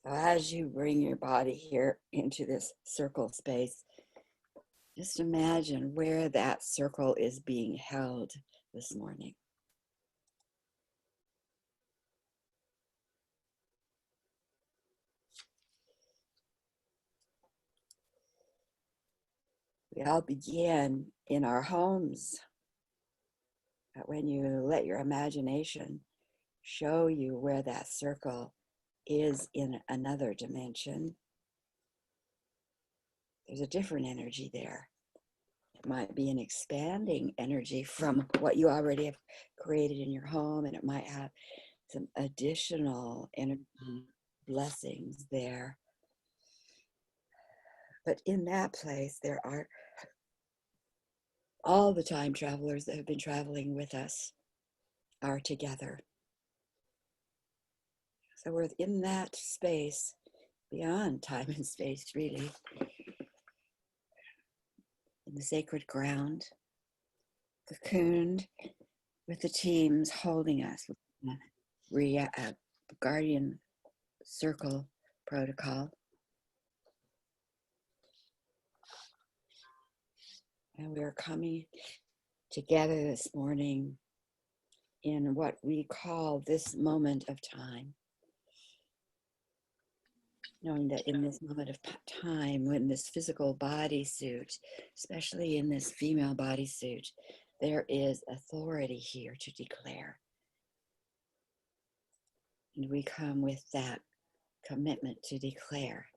So as you bring your body here into this circle space, just imagine where that circle is being held this morning. We all begin in our homes, but when you let your imagination show you where that circle is in another dimension, there's a different energy there. It might be an expanding energy from what you already have created in your home, and it might have some additional energy blessings there. But in that place, there are all the time travelers that have been traveling with us are together. So we're in that space, beyond time and space, really, in the sacred ground, cocooned with the teams holding us with the guardian circle protocol. And we are coming together this morning in what we call this moment of time. Knowing that in this moment of time, when this physical bodysuit, especially in this female bodysuit, there is authority here to declare. And we come with that commitment to declare.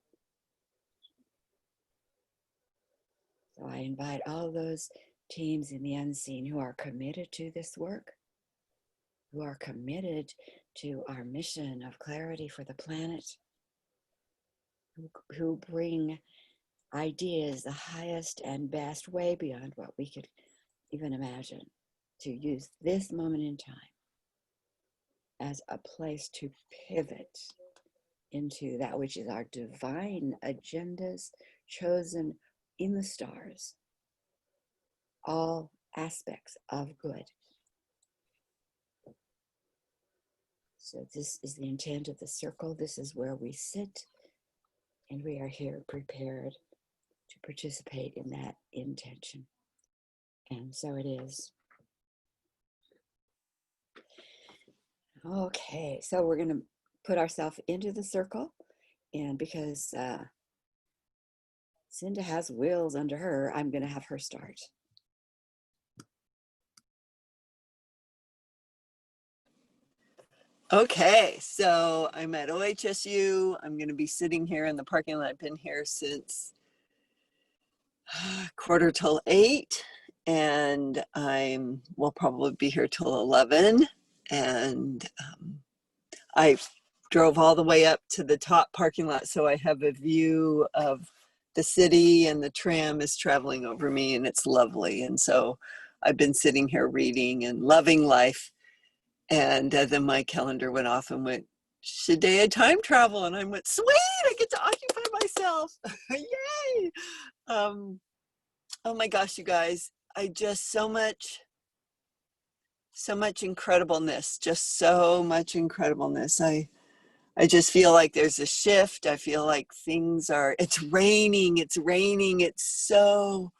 So I invite all those teams in the unseen who are committed to this work, who are committed to our mission of clarity for the planet, who bring ideas the highest and best, way beyond what we could even imagine, to use this moment in time as a place to pivot into that which is our divine agendas chosen in the stars, all aspects of good. So this is the intent of the circle. This is where we sit, and we are here prepared to participate in that intention. And so it is. Okay, so we're going to put ourselves into the circle, and because Cinda has wheels under her, I'm going to have her start. Okay, so I'm at OHSU. I'm going to be sitting here in the parking lot. I've been here since 7:45, and will probably be here till 11. And I drove all the way up to the top parking lot, so I have a view of the city, and the tram is traveling over me, and it's lovely. And so I've been sitting here reading and loving life. And then my calendar went off and went, Shiddea time travel. And I went, sweet, I get to occupy myself. Yay. Oh my gosh, you guys, I just so much incredibleness, just so much incredibleness. I just feel like there's a shift. I feel like it's raining. It's so,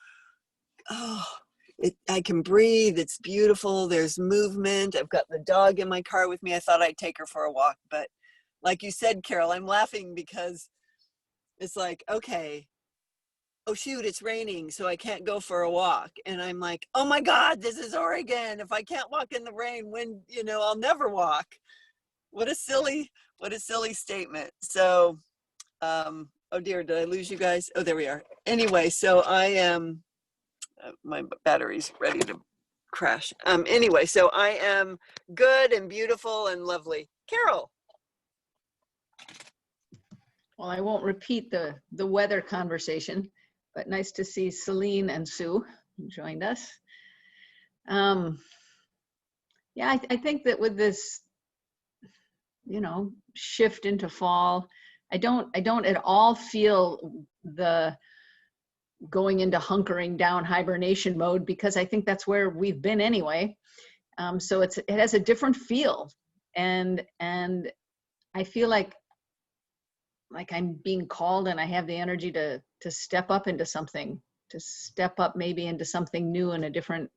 I can breathe. It's beautiful. There's movement. I've got the dog in my car with me. I thought I'd take her for a walk, but like you said, Carol, I'm laughing because it's like, okay, oh shoot, it's raining, so I can't go for a walk. And I'm like, oh my God, this is Oregon. If I can't walk in the rain, I'll never walk. What a silly statement. So, oh dear, did I lose you guys? Oh, there we are. Anyway, so I am, my battery's ready to crash. Anyway, so I am good and beautiful and lovely. Carol. Well, I won't repeat the weather conversation, but nice to see Celine and Sue who joined us. Yeah, I think that with this, shift into fall, I don't at all feel the going into hunkering down hibernation mode, because I think that's where we've been anyway. So it has a different feel, and I feel like like I'm being called and I have the energy to step up into something, to step up maybe into something new in a different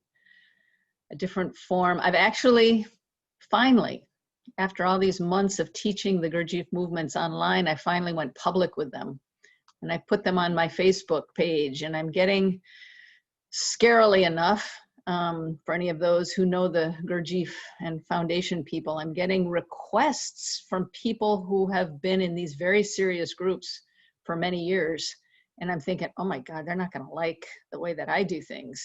form. I've actually finally, after all these months of teaching the Gurdjieff movements online, I finally went public with them. And I put them on my Facebook page, and I'm getting, scarily enough, for any of those who know the Gurdjieff and Foundation people, I'm getting requests from people who have been in these very serious groups for many years. And I'm thinking, oh my God, they're not going to like the way that I do things,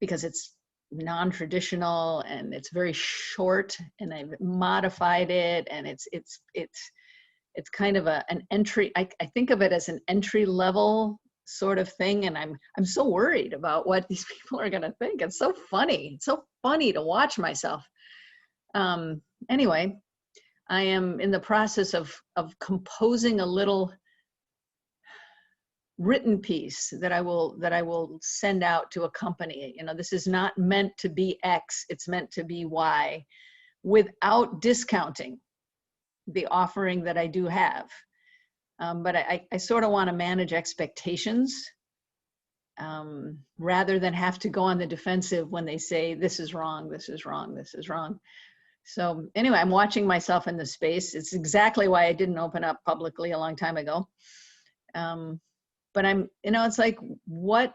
because it's non-traditional and it's very short, and I've modified it, and it's kind of an entry. I think of it as an entry level sort of thing, and I'm so worried about what these people are going to think. It's so funny. It's so funny to watch myself. Anyway, I am in the process of composing a little written piece that I will send out to a company. You know, this is not meant to be X, it's meant to be Y, without discounting the offering that I do have. But I sort of want to manage expectations, rather than have to go on the defensive when they say, this is wrong, this is wrong, this is wrong. So anyway, I'm watching myself in the space. It's exactly why I didn't open up publicly a long time ago. But I'm, you know, it's like, what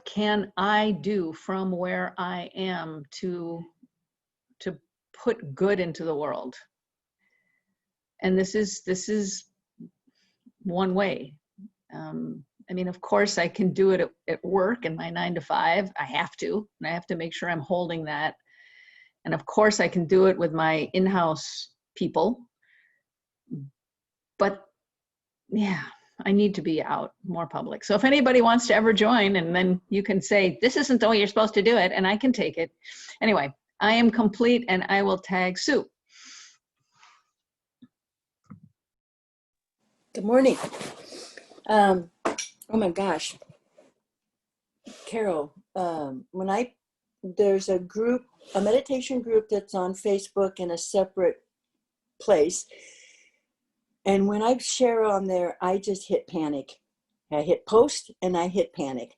can I do from where I am to put good into the world? And this is one way. I mean, of course, I can do it at work in my 9 to 5. I have to, and I have to make sure I'm holding that. And of course, I can do it with my in-house people. But yeah, I need to be out more public. So if anybody wants to ever join, and then you can say, this isn't the way you're supposed to do it, and I can take it. Anyway, I am complete, and I will tag Sue. Good morning. Oh my gosh, Carol, there's a group, a meditation group that's on Facebook in a separate place. And when I share on there, I just hit panic. I hit post and I hit panic.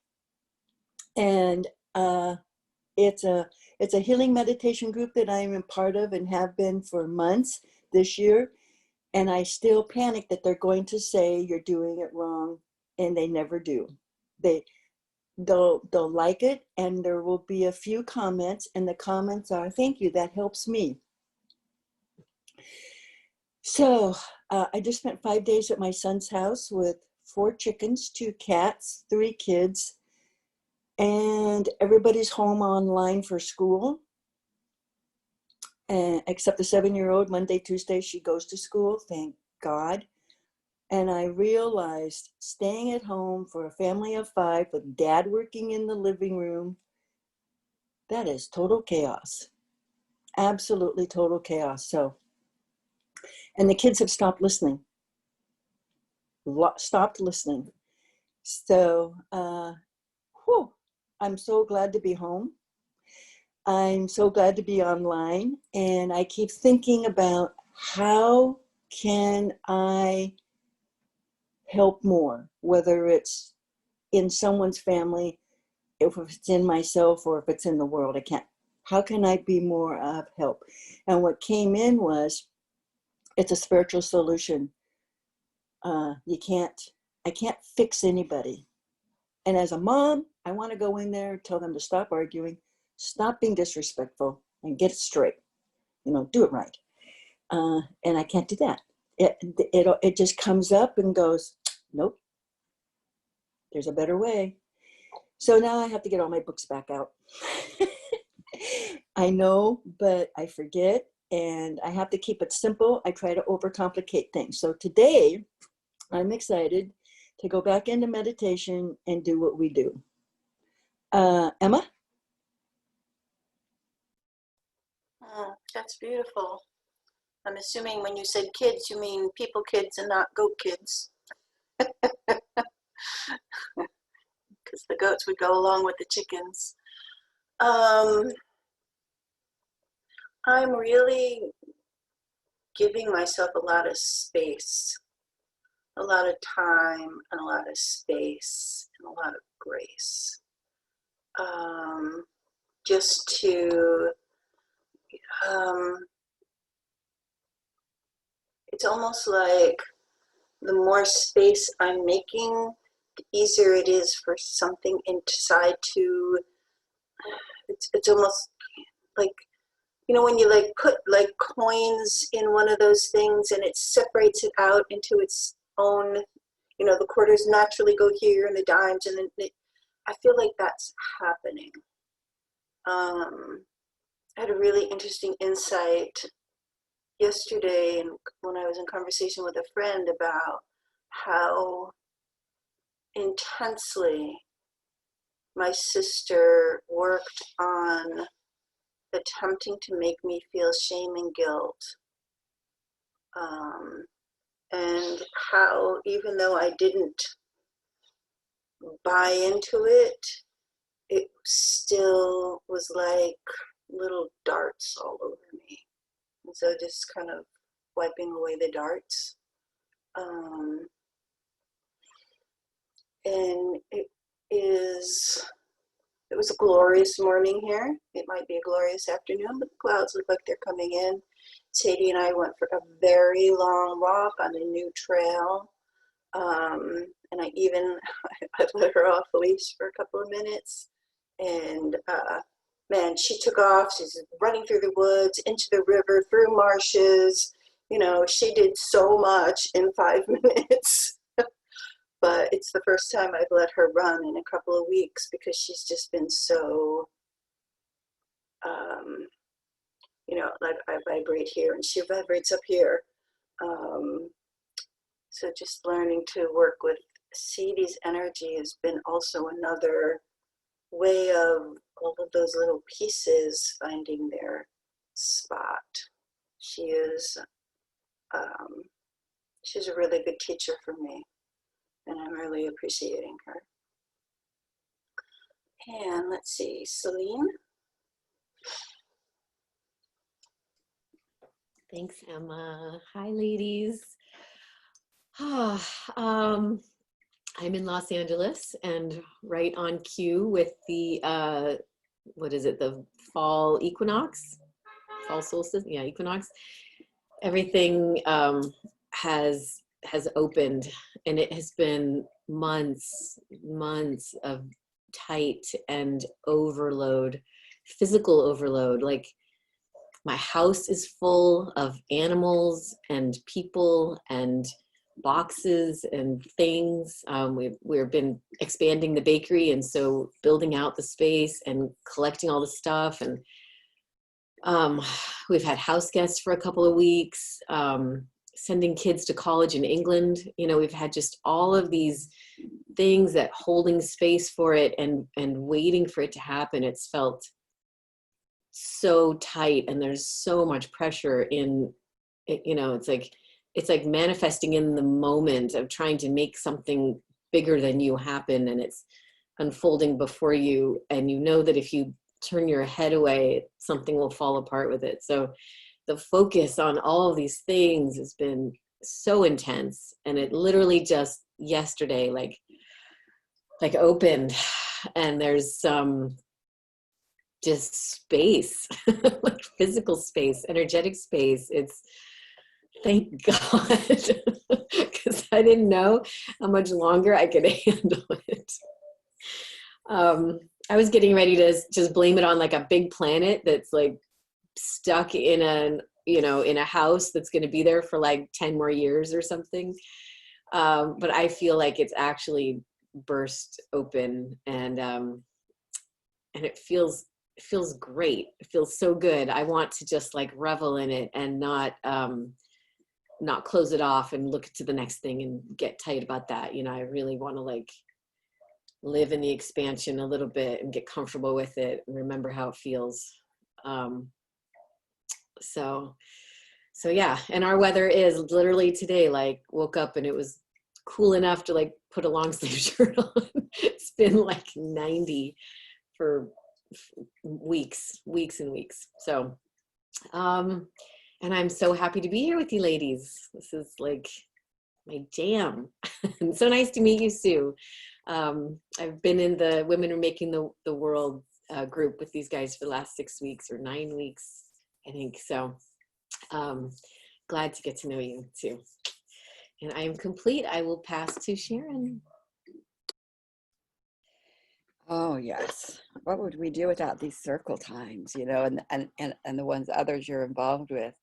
And it's a healing meditation group that I'm a part of and have been for months this year. And I still panic that they're going to say you're doing it wrong, and they never do. They'll like it, and there will be a few comments, and the comments are, thank you, that helps me. So I just spent 5 days at my son's house with 4 chickens, 2 cats, 3 kids, and everybody's home online for school. Except the 7-year-old, Monday, Tuesday, she goes to school, thank God. And I realized staying at home for a family of 5 with dad working in the living room, that is total chaos. Absolutely total chaos. So, and the kids have stopped listening. Stopped listening. So, I'm so glad to be home. I'm so glad to be online, and I keep thinking about how can I help more, whether it's in someone's family, if it's in myself, or if it's in the world. How can I be more of help? And what came in was, it's a spiritual solution. I can't fix anybody. And as a mom, I want to go in there, tell them to stop arguing, stop being disrespectful, and get it straight. You know, do it right. And I can't do that. It just comes up and goes, nope, there's a better way. So now I have to get all my books back out. I know, but I forget, and I have to keep it simple. I try to overcomplicate things. So today, I'm excited to go back into meditation and do what we do. Emma? That's beautiful. I'm assuming when you said kids, you mean people kids and not goat kids. Because the goats would go along with the chickens. I'm really giving myself a lot of space, a lot of time, and a lot of space, and a lot of grace. Just to, it's almost like the more space I'm making, the easier it is for something inside to, it's almost like, you know, when you like put like coins in one of those things and it separates it out into its own, you know, the quarters naturally go here and the dimes, and then I feel like that's happening. I had a really interesting insight yesterday and when I was in conversation with a friend about how intensely my sister worked on attempting to make me feel shame and guilt, and how even though I didn't buy into it, it still was like little darts all over me. And so just kind of wiping away the darts. And it was a glorious morning here. It might be a glorious afternoon, but the clouds look like they're coming in. Sadie and I went for a very long walk on a new trail. And I even, I let her off the leash for a couple of minutes. And man, she took off. She's running through the woods, into the river, through marshes. You know, she did so much in 5 minutes. But it's the first time I've let her run in a couple of weeks because she's just been so, you know, like I vibrate here and she vibrates up here. So just learning to work with Sadie's energy has been also another way of all of those little pieces finding their spot. She is, she's a really good teacher for me, and I'm really appreciating her. And let's see, Celine. Thanks, Emma. Hi, ladies. I'm in Los Angeles and right on cue with the, what is it, the fall equinox? Fall solstice? Yeah, equinox. Everything has opened, and it has been months of tight and overload, physical overload. Like, my house is full of animals and people and boxes and things. We've been expanding the bakery, and so building out the space and collecting all the stuff. And we've had house guests for a couple of weeks, sending kids to college in England. You know, we've had just all of these things that holding space for it and waiting for it to happen. It's felt so tight, and there's so much pressure in it. You know, it's like manifesting in the moment of trying to make something bigger than you happen, and it's unfolding before you, and you know that if you turn your head away, something will fall apart with it. So the focus on all of these things has been so intense, and it literally just yesterday like opened, and there's some just space, like physical space, energetic space. It's, thank God, because I didn't know how much longer I could handle it. I was getting ready to just blame it on like a big planet that's like stuck in a house that's going to be there for like 10 more years or something. But I feel like it's actually burst open, and it feels great. It feels so good. I want to just like revel in it and not close it off and look to the next thing and get tight about that. You know, I really want to like live in the expansion a little bit and get comfortable with it and remember how it feels. So yeah. And our weather is literally today, like woke up and it was cool enough to like put a long sleeve shirt on. It's been like 90 for weeks and weeks. So, And I'm so happy to be here with you ladies. This is like my jam. And so nice to meet you, Sue. I've been in the Women Are Making the World group with these guys for the last 6 weeks or 9 weeks, I think. So glad to get to know you too. And I am complete. I will pass to Sharon. Oh yes. What would we do without these circle times, you know, and the ones others you're involved with?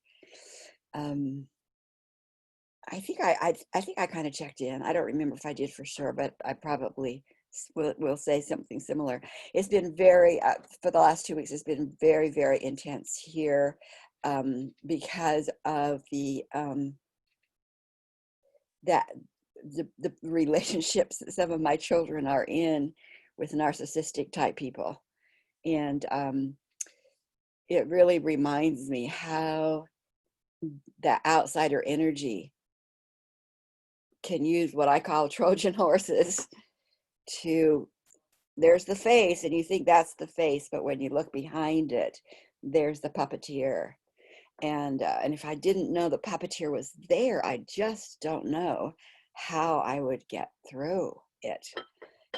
I think I think I kind of checked in. I don't remember if I did for sure, but I probably will say something similar. It's been very for the last 2 weeks. It's been very, very intense here because of that the relationships that some of my children are in with narcissistic type people, and it really reminds me how that outsider energy can use what I call Trojan horses to, there's the face and you think that's the face, but when you look behind it, there's the puppeteer. And if I didn't know the puppeteer was there, I just don't know how I would get through it.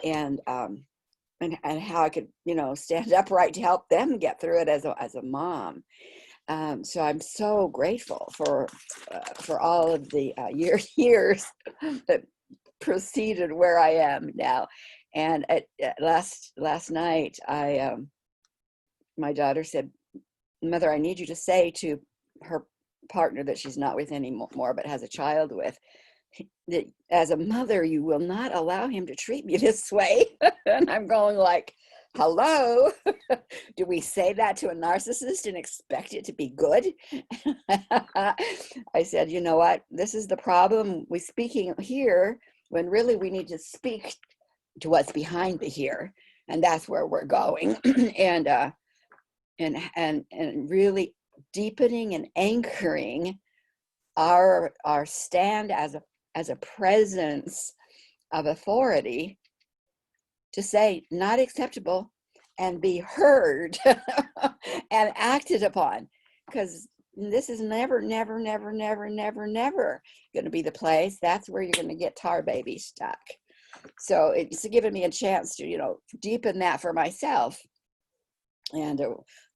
And how I could, you know, stand upright to help them get through it as a mom. So I'm so grateful for all of the years that preceded where I am now. And last night, my daughter said, "Mother, I need you to say to her partner that she's not with anymore, but has a child with, that as a mother, you will not allow him to treat me this way." And I'm going like, hello? Do we say that to a narcissist and expect it to be good? I said, you know what? This is the problem. We're speaking here when really we need to speak to what's behind the here. And that's where we're going. and really deepening and anchoring our stand as a presence of authority to say not acceptable and be heard and acted upon, because this is never going to be the place. That's where you're going to get tar baby stuck. So it's given me a chance to, you know, deepen that for myself. And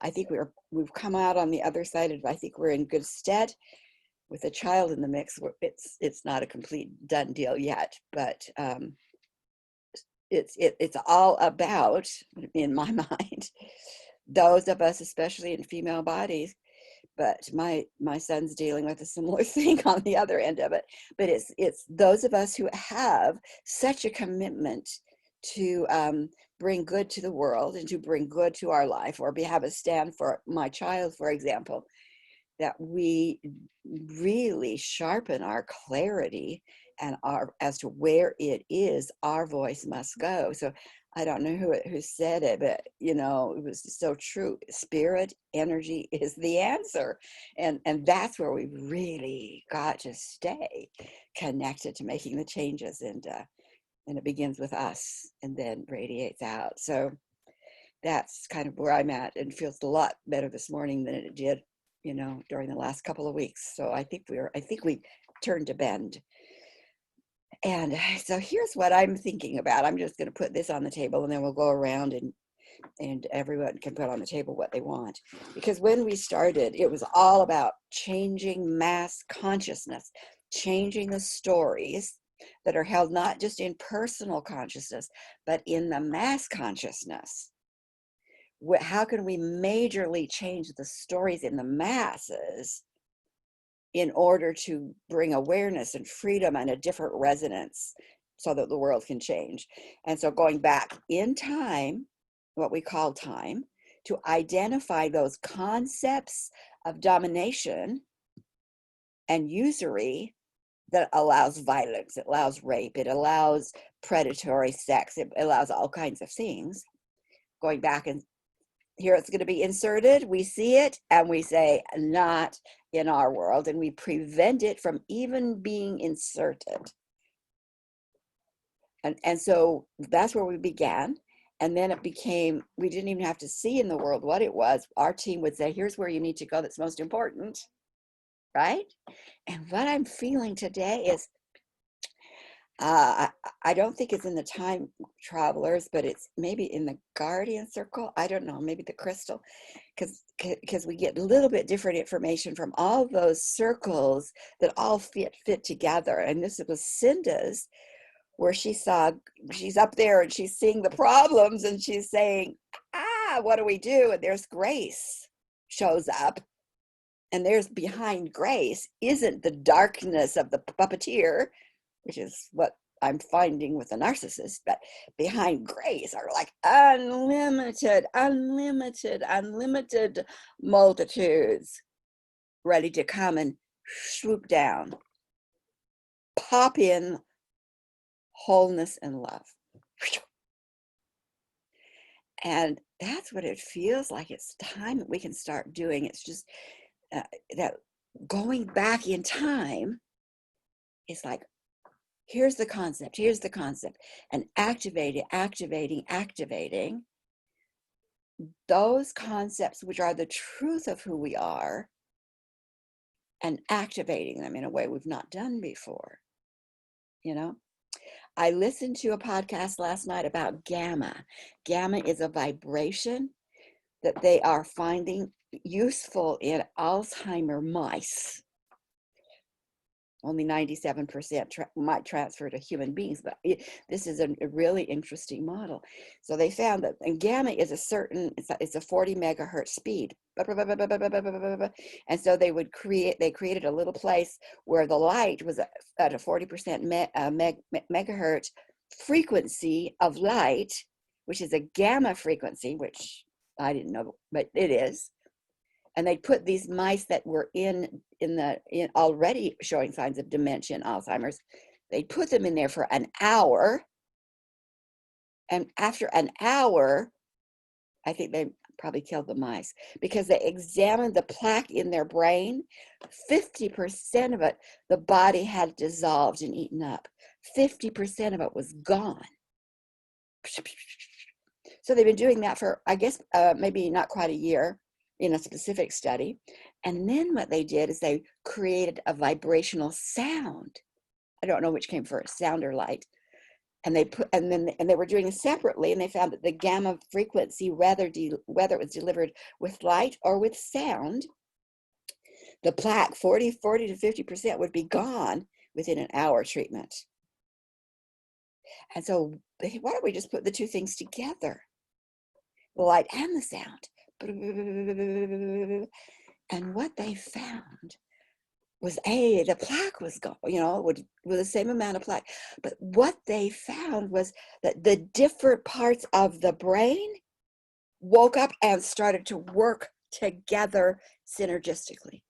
I think we've come out on the other side of, I think we're in good stead. With a child in the mix, it's not a complete done deal yet, but it's all about, in my mind, those of us, especially in female bodies. But my son's dealing with a similar thing on the other end of it. But it's those of us who have such a commitment to bring good to the world and to bring good to our life, or have a stand for my child, for example, that we really sharpen our clarity and as to where it is our voice must go. So I don't know who said it, but you know, it was so true. Spirit energy is the answer, and that's where we really got to stay connected to making the changes, and it begins with us and then radiates out. So that's kind of where I'm at, and feels a lot better this morning than it did, you know, during the last couple of weeks. So I think we turned a bend. And so here's what I'm thinking about. I'm just going to put this on the table, and then we'll go around and everyone can put on the table what they want. Because when we started, it was all about changing mass consciousness, changing the stories that are held not just in personal consciousness, but in the mass consciousness. How can we majorly change the stories in the masses in order to bring awareness and freedom and a different resonance so that the world can change? And so going back in time, what we call time, to identify those concepts of domination and usury that allows violence, it allows rape, it allows predatory sex, it allows all kinds of things. Going back, and here it's going to be inserted, we see it and we say not in our world, and we prevent it from even being inserted. And so that's where we began. And then it became, we didn't even have to see in the world what it was. Our team would say, here's where you need to go, that's most important. right? And what I'm feeling today is, I don't think it's in the time travelers, but it's maybe in the guardian circle. I don't know, maybe the crystal, because we get a little bit different information from all those circles that all fit together. And this was Cinda's, where she's up there and she's seeing the problems and she's saying, what do we do? And there's Grace shows up, and there's behind Grace isn't the darkness of the puppeteer, which is what I'm finding with the narcissist, but behind Grace are like unlimited multitudes ready to come and swoop down, pop in wholeness and love. And that's what it feels like. It's time that we can start doing. It's just that going back in time is like, here's the concept, and activating those concepts, which are the truth of who we are, and activating them in a way we've not done before. I listened to a podcast last night about gamma. Gamma is a vibration that they are finding useful in Alzheimer mice. Only 97% might transfer to human beings, but this is a really interesting model. So they found that, and gamma is it's a 40 megahertz speed. And so they created a little place where the light was at a 40% megahertz frequency of light, which is a gamma frequency, which I didn't know, but it is. And they put these mice that were in already showing signs of dementia, Alzheimer's. They put them in there for an hour. And after an hour, I think they probably killed the mice, because they examined the plaque in their brain. 50% of it, the body had dissolved and eaten up. 50% of it was gone. So they've been doing that for, I guess, maybe not quite a year in a specific study. And then what they did is they created a vibrational sound. I don't know which came first, sound or light. And they were doing it separately, and they found that the gamma frequency, whether it was delivered with light or with sound, the plaque, 40 to 50% would be gone within an hour treatment. And so why don't we just put the two things together? The light and the sound. And what they found was the plaque was gone, with the same amount of plaque. But what they found was that the different parts of the brain woke up and started to work together synergistically.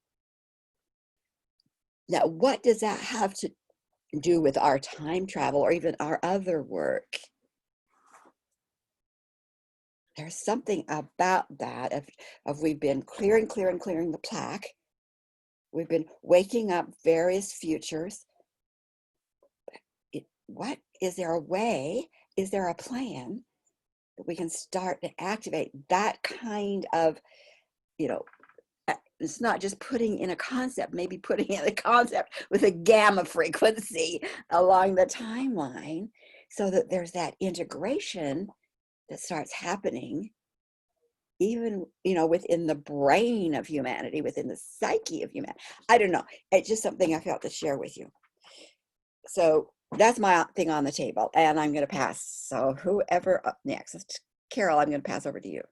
Now, what does that have to do with our time travel or even our other work? There's something about that of we've been clearing the plaque. We've been waking up various futures. Is there a way? Is there a plan that we can start to activate that kind of, it's not just putting in a concept, maybe putting in a concept with a gamma frequency along the timeline, so that there's that integration that starts happening even, within the brain of humanity, within the psyche of humanity. I don't know. It's just something I felt to share with you. So that's my thing on the table, and I'm going to pass. So whoever up next, Carol, I'm going to pass over to you.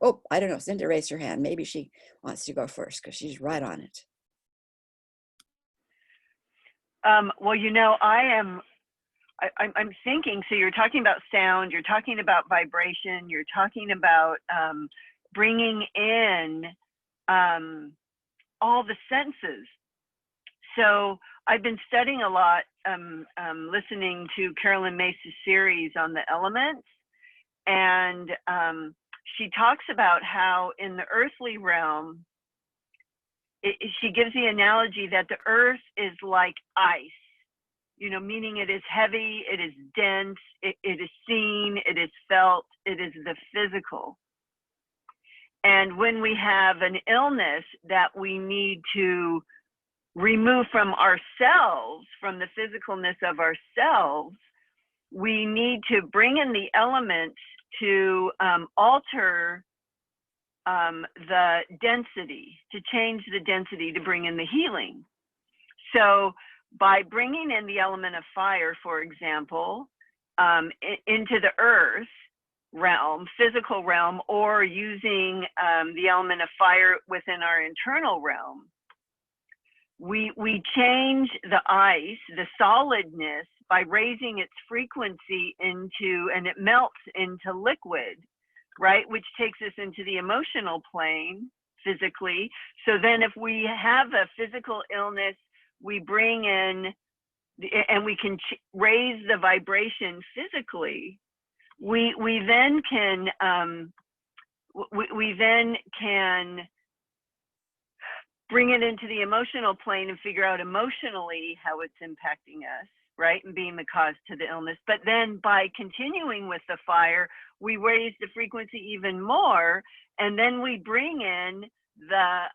Oh, I don't know. Cinda raised her hand. Maybe she wants to go first because she's right on it. Well, I'm thinking, so you're talking about sound, you're talking about vibration, you're talking about bringing in all the senses. So I've been studying a lot, listening to Carolyn Mace's series on the elements, and she talks about how in the earthly realm, she gives the analogy that the earth is like ice. Meaning it is heavy, it is dense, it is seen, it is felt, it is the physical. And when we have an illness that we need to removed from ourselves, from the physicalness of ourselves, we need to bring in the elements to alter the density, to change the density, to bring in the healing. So by bringing in the element of fire, for example, into the earth realm, physical realm, or using the element of fire within our internal realm, we change the ice, the solidness, by raising its frequency into, and it melts into liquid, right? Which takes us into the emotional plane physically. So then if we have a physical illness, we bring in, and we can raise the vibration physically, we then can, we then can bring it into the emotional plane and figure out emotionally how it's impacting us, right? And being the cause to the illness. But then by continuing with the fire, we raise the frequency even more. And then we bring in the,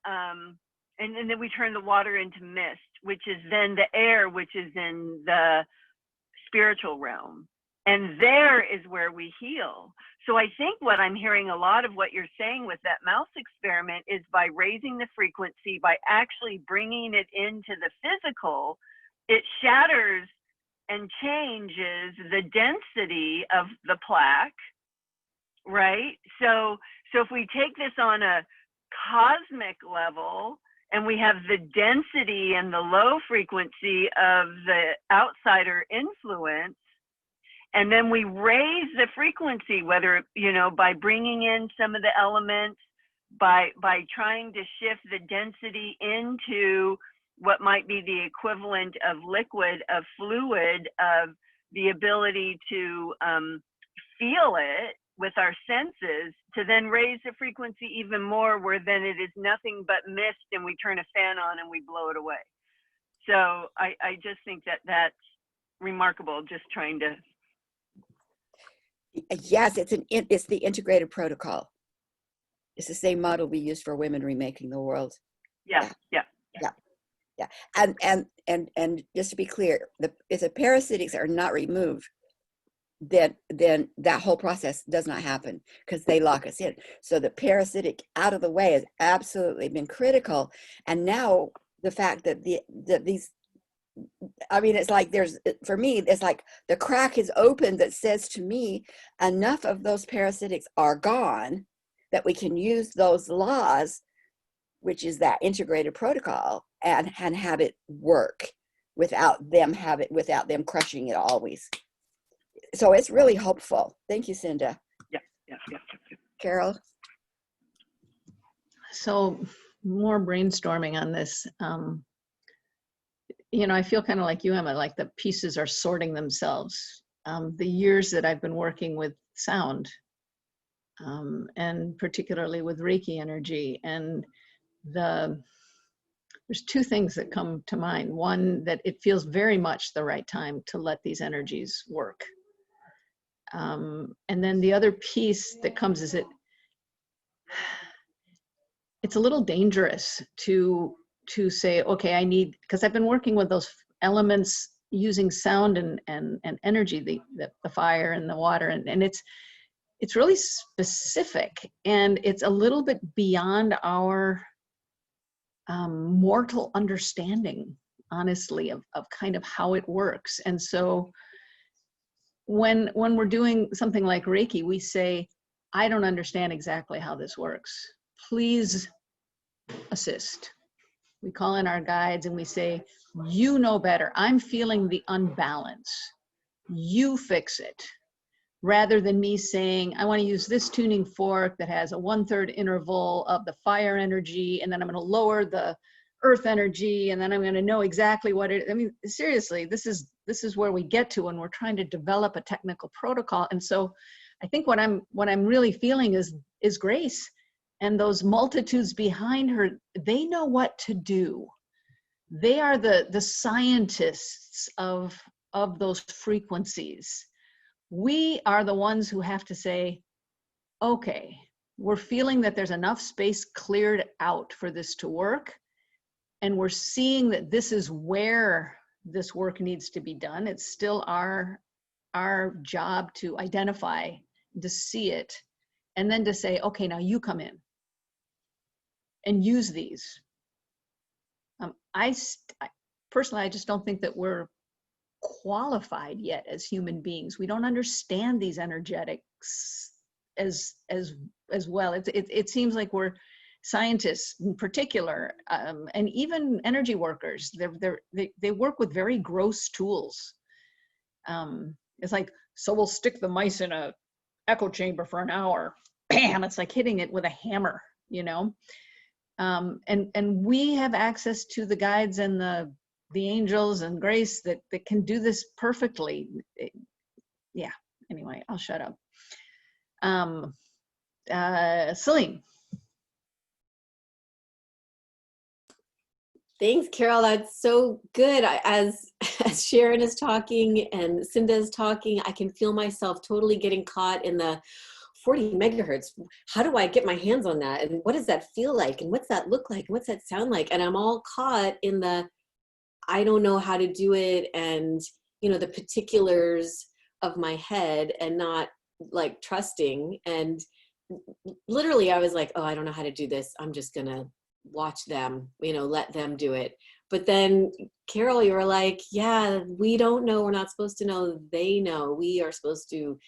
and then we turn the water into mist, which is then the air, which is in the spiritual realm. And there is where we heal. So I think what I'm hearing a lot of what you're saying with that mouse experiment is by raising the frequency, by actually bringing it into the physical, it shatters and changes the density of the plaque, right? So if we take this on a cosmic level, and we have the density and the low frequency of the outsider influence, and then we raise the frequency, whether, by bringing in some of the elements, by trying to shift the density into what might be the equivalent of liquid, of fluid, of the ability to feel it with our senses, to then raise the frequency even more, where then it is nothing but mist and we turn a fan on and we blow it away. So I just think that that's remarkable, just trying to. Yes, it's the integrated protocol. It's the same model we use for women remaking the world. Yeah. And just to be clear, if the parasitics are not removed, then that whole process does not happen, because they lock us in. So the parasitic out of the way has absolutely been critical. And now the fact that these, I mean, it's like for me, it's like the crack is open that says to me, enough of those parasitics are gone that we can use those laws, which is that integrated protocol, and have it work without them crushing it always. So it's really hopeful. Thank you, Cinda. Yeah. Carol? So more brainstorming on this. I feel kind of like you, Emma, like the pieces are sorting themselves. The years that I've been working with sound, and particularly with Reiki energy, and there's two things that come to mind. One, that it feels very much the right time to let these energies work. And then the other piece that comes is it's a little dangerous to say, okay, because I've been working with those elements using sound and energy, the fire and the water, and it's really specific, and it's a little bit beyond our mortal understanding, honestly, of kind of how it works. And so when we're doing something like Reiki, we say, I don't understand exactly how this works. Please assist. We call in our guides and we say, you know better. I'm feeling the unbalance. You fix it. Rather than me saying, I want to use this tuning fork that has a 1/3 interval of the fire energy, and then I'm going to lower the earth energy, and then I'm going to know exactly what it, I mean, seriously, this is where we get to when we're trying to develop a technical protocol. And so I think what I'm really feeling is grace, and those multitudes behind her, they know what to do. They are the scientists of those frequencies. We are the ones who have to say, okay, we're feeling that there's enough space cleared out for this to work. and we're seeing that this is where this work needs to be done. It's still our job to identify, to see it, and then to say, okay, now you come in and use these. Personally, I just don't think that we're qualified yet as human beings. We don't understand these energetics as well. It seems like we're scientists in particular, and even energy workers. They work with very gross tools. It's like, so we'll stick the mice in a echo chamber for an hour. Bam! It's like hitting it with a hammer, you know. And we have access to the guides and the angels and grace that can do this perfectly. Yeah. Anyway, I'll shut up. Celine. Thanks, Carol. That's so good. As Sharon is talking and Cinda is talking, I can feel myself totally getting caught in the 40 megahertz. How do I get my hands on that? And what does that feel like? And what's that look like? And what's that sound like? And I'm all caught in the, I don't know how to do it. And, you know, the particulars of my head, and not like trusting. And literally I was like, oh, I don't know how to do this. I'm just going to watch them, you know, let them do it. But then Carol, you were like, yeah, we don't know. We're not supposed to know. They know. We are supposed to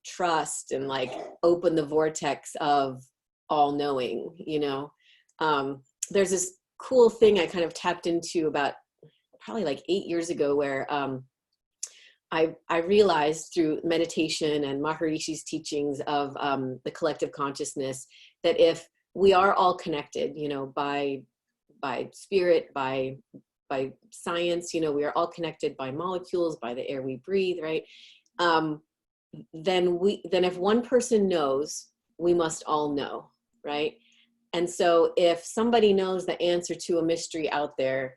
trust and like open the vortex of all knowing, you know. There's this cool thing I kind of tapped into about probably like 8 years ago, where I realized through meditation and Maharishi's teachings of the collective consciousness that if we are all connected, you know, by spirit, by science, you know, we are all connected by molecules, by the air we breathe, right? Then if one person knows, we must all know, right? And so if somebody knows the answer to a mystery out there,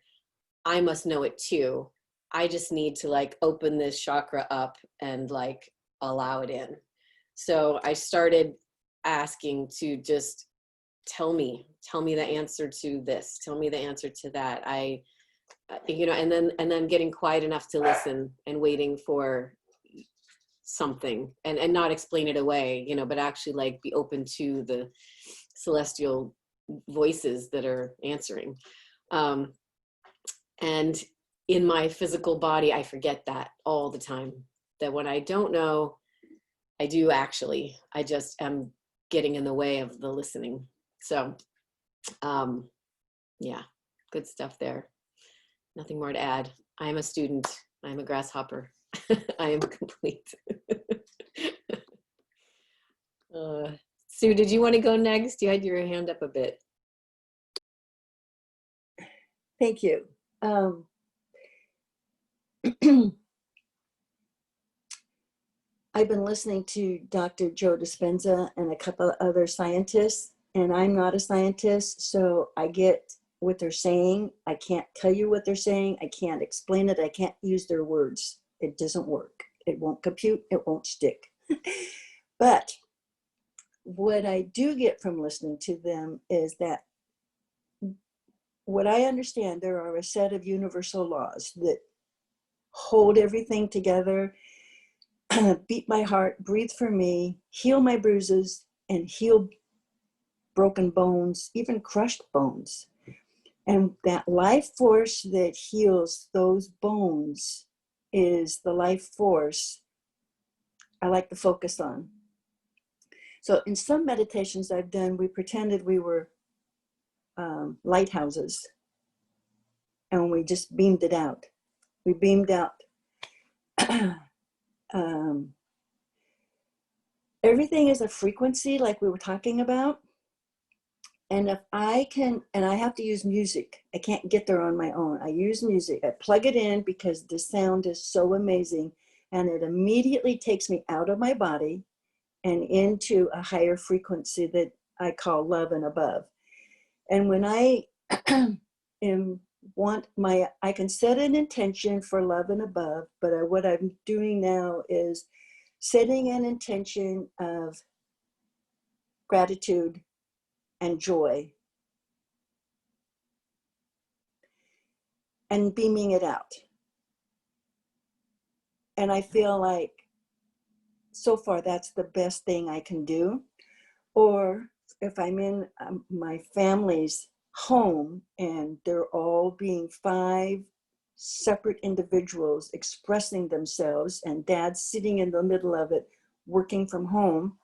I must know it too. I just need to like open this chakra up and like allow it in. So I started asking to just tell me the answer to this, tell me the answer to that. You know, and then getting quiet enough to listen and waiting for something, and not explain it away, you know, but actually like be open to the celestial voices that are answering. And in my physical body, I forget that all the time, that when I don't know, I do actually, I just am getting in the way of the listening. So, yeah, good stuff there. Nothing more to add. I am a student. I am a grasshopper. I am complete. Sue, did you want to go next? You had your hand up a bit. Thank you. I've been listening to Dr. Joe Dispenza and a couple of other scientists, and I'm not a scientist, so I get what they're saying. I can't tell you what they're saying. I can't explain it. I can't use their words. It doesn't work. It won't compute. It won't stick. But what I do get from listening to them is that what I understand, there are a set of universal laws that hold everything together. Beat my heart, breathe for me, heal my bruises, and heal broken bones, even crushed bones. And that life force that heals those bones is the life force I like to focus on. So in some meditations I've done, we pretended we were lighthouses, and we just beamed it out. We beamed out. Everything is a frequency, like we were talking about. And if I can, and I have to use music, I can't get there on my own. I use music, I plug it in because the sound is so amazing, and it immediately takes me out of my body and into a higher frequency that I call love and above. And when I I can set an intention for love and above, but what I'm doing now is setting an intention of gratitude and joy. and beaming it out. And I feel like so far that's the best thing I can do. Or if I'm in my family's home and they're all being 5 separate individuals expressing themselves and dad's sitting in the middle of it working from home,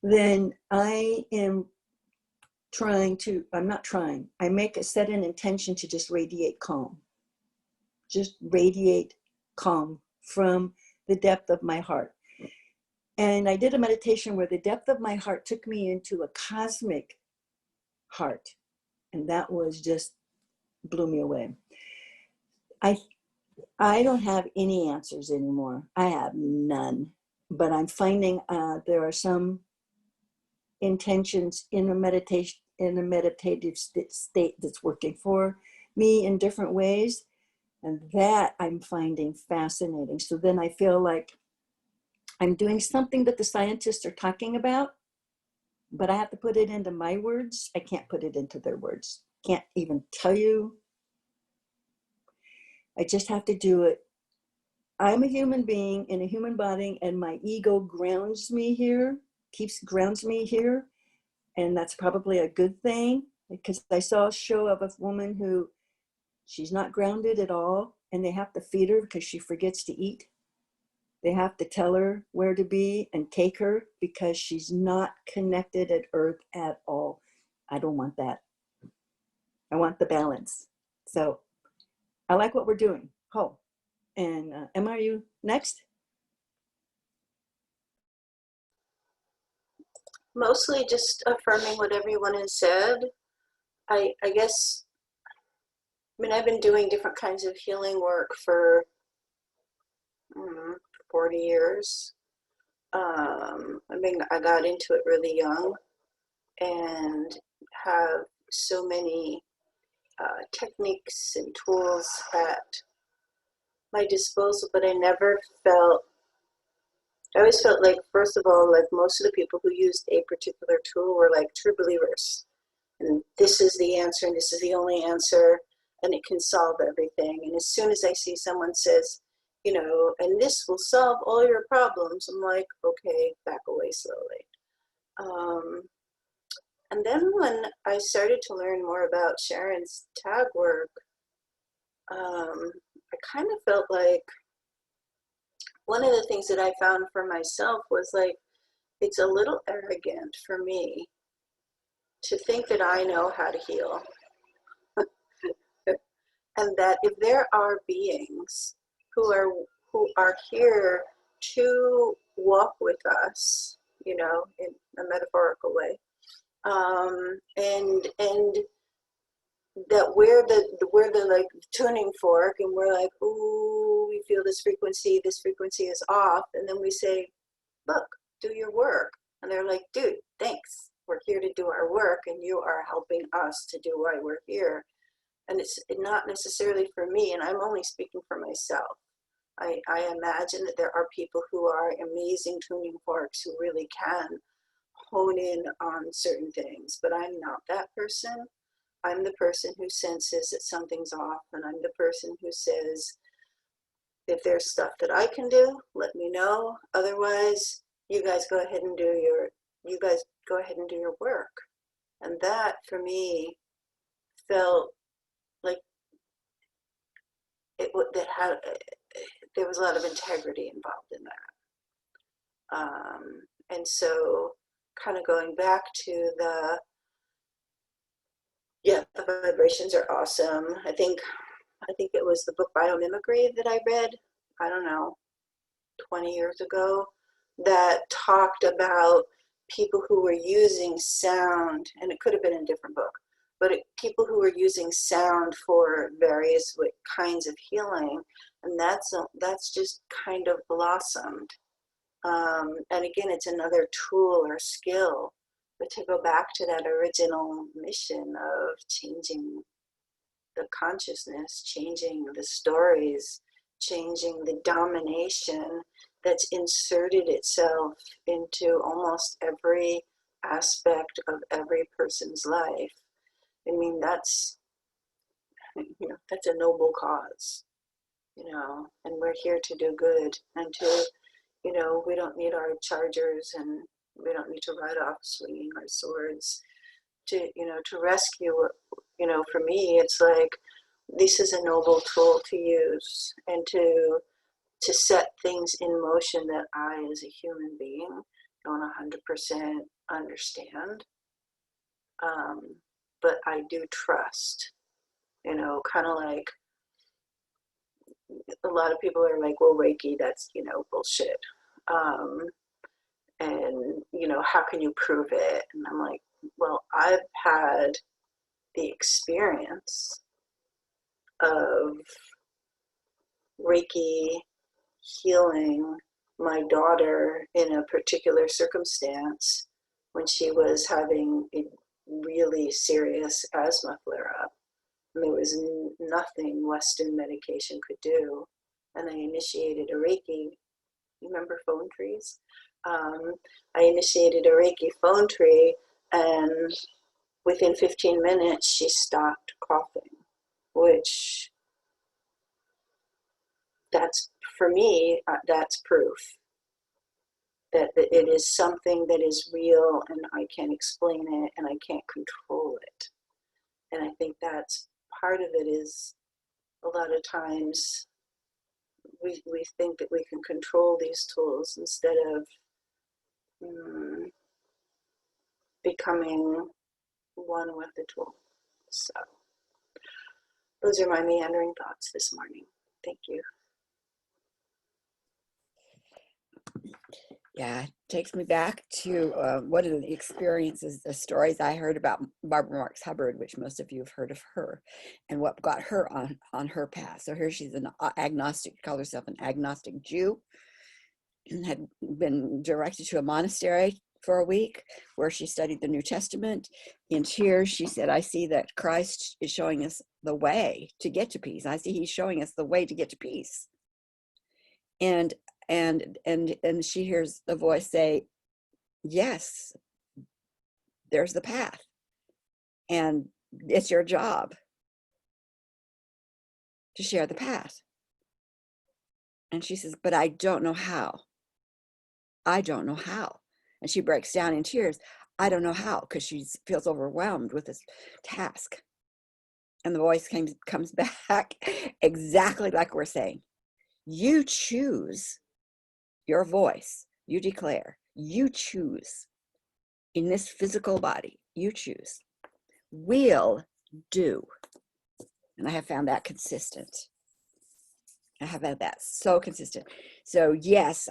then I am set an intention to just radiate calm. Just radiate calm from the depth of my heart. And I did a meditation where the depth of my heart took me into a cosmic heart. And that was just blew me away. I don't have any answers anymore. I have none. But I'm finding there are some intentions in a meditative state that's working for me in different ways. And that I'm finding fascinating. So then I feel like I'm doing something that the scientists are talking about, but I have to put it into my words. I can't put it into their words. Can't even tell you. I just have to do it. I'm a human being in a human body, and my ego grounds me here, grounds me here. And that's probably a good thing, because I saw a show of a woman who she's not grounded at all, and they have to feed her because she forgets to eat. They have to tell her where to be and take her because she's not connected at earth at all. I don't want that. I want the balance. So I like what we're doing. Oh, and Emma, are you next? Mostly just affirming what everyone has said. I guess, I mean, I've been doing different kinds of healing work for 40 years. I got into it really young and have so many techniques and tools at my disposal, but I always felt like, first of all, like most of the people who used a particular tool were like true believers. And this is the answer, and this is the only answer, and it can solve everything. And as soon as I see someone says, you know, and this will solve all your problems, I'm like, okay, back away slowly. And then when I started to learn more about Sharon's tag work, I kind of felt like one of the things that I found for myself was like, it's a little arrogant for me to think that I know how to heal. And that if there are beings who are here to walk with us, you know, in a metaphorical way, and that we're the like tuning fork, and we're like, ooh, we feel this frequency is off, and then we say, look, do your work, and they're like, dude, thanks, we're here to do our work, and you are helping us to do why we're here. And it's not necessarily for me, and I'm only speaking for myself. I imagine that there are people who are amazing tuning forks who really can hone in on certain things, but I'm not that person. I'm the person who senses that something's off, and I'm the person who says, if there's stuff that I can do, let me know. Otherwise, you guys go ahead and do your work. And that for me felt like there was a lot of integrity involved in that. And so kind of going back to the vibrations are awesome. I think it was the book Biomimicry that I read, I don't know, 20 years ago, that talked about people who were using sound, and it could have been in a different book, but people who were using sound for various kinds of healing, and that's just kind of blossomed. And again, it's another tool or skill, but to go back to that original mission of changing the consciousness, changing the stories, changing the domination that's inserted itself into almost every aspect of every person's life. I mean, that's you know, that's a noble cause, you know, and we're here to do good and to, you know, we don't need our chargers and we don't need to ride off swinging our swords to, you know, to rescue. You know, for me, it's like, this is a noble tool to use and to set things in motion that I, as a human being, don't 100% understand. But I do trust, you know, kind of like a lot of people are like, well, Reiki, that's, you know, bullshit. And, you know, how can you prove it? And I'm like, well, I've had the experience of Reiki healing my daughter in a particular circumstance when she was having a really serious asthma flare up. And there was nothing Western medication could do. And I initiated a Reiki. You remember phone trees? I initiated a Reiki phone tree, and within 15 minutes, she stopped coughing, which that's, for me, that's proof that it is something that is real and I can't explain it and I can't control it. And I think that's part of it is a lot of times we think that we can control these tools instead of becoming one with the tool. So those are my meandering thoughts this morning. Thank you. Yeah, it takes me back to one of the experiences, the stories I heard about Barbara Marx Hubbard, which most of you have heard of her, and what got her on her path. So here she's an agnostic, called herself an agnostic Jew, and had been directed to a monastery for a week where she studied the New Testament. In tears, she said, I see that Christ is showing us the way to get to peace. I see he's showing us the way to get to peace. And she hears the voice say, yes, there's the path. And it's your job to share the path. And she says, but I don't know how. I don't know how. And she breaks down in tears. I don't know how, because she feels overwhelmed with this task. And the voice comes back exactly like we're saying. You choose your voice. You declare. You choose. In this physical body, you choose. Will do. And I have found that consistent. I have had that so consistent. So yes,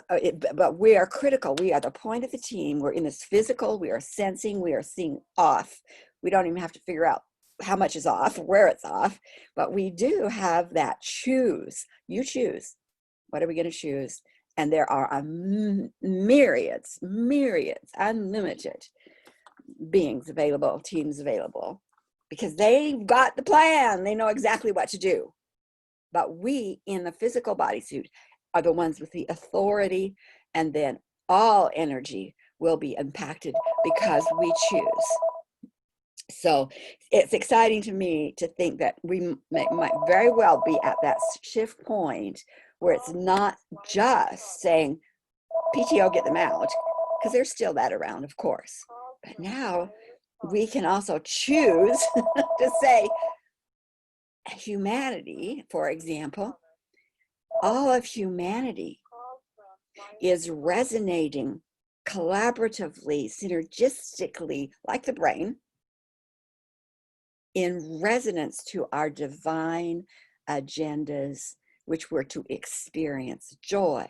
but we are critical. We are the point of the team. We're in this physical. We are sensing. We are seeing off. We don't even have to figure out how much is off, where it's off. But we do have that choose. You choose. What are we going to choose? And there are myriads, unlimited beings available, teams available, because they've got the plan. They know exactly what to do. But we in the physical bodysuit are the ones with the authority, and then all energy will be impacted because we choose. So it's exciting to me to think that we might very well be at that shift point where it's not just saying, PTO, get them out, because there's still that around, of course. But now we can also choose to say, humanity, for example, all of humanity is resonating collaboratively, synergistically, like the brain, in resonance to our divine agendas, which were to experience joy,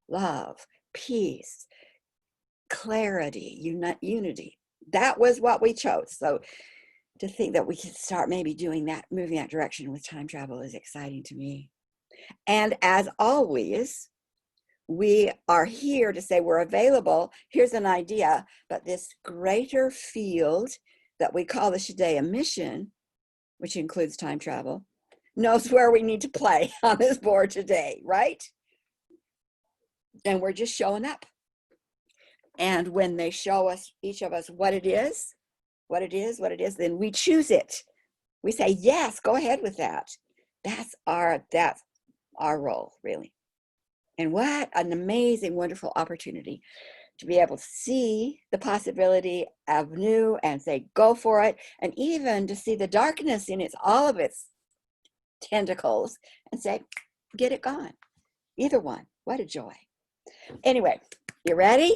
love, peace, clarity, unity. That was what we chose. So to think that we could start maybe doing that, moving that direction with time travel is exciting to me. And as always, we are here to say we're available. Here's an idea, but this greater field that we call the Shiddea Mission, which includes time travel, knows where we need to play on this board today, right? And we're just showing up. And when they show us, each of us, what it is, then we choose it. We say, yes, go ahead with that. That's our role, really. And what an amazing, wonderful opportunity to be able to see the possibility of new and say, go for it. And even to see the darkness in all of its tentacles and say, get it gone. Either one. What a joy. Anyway, you ready?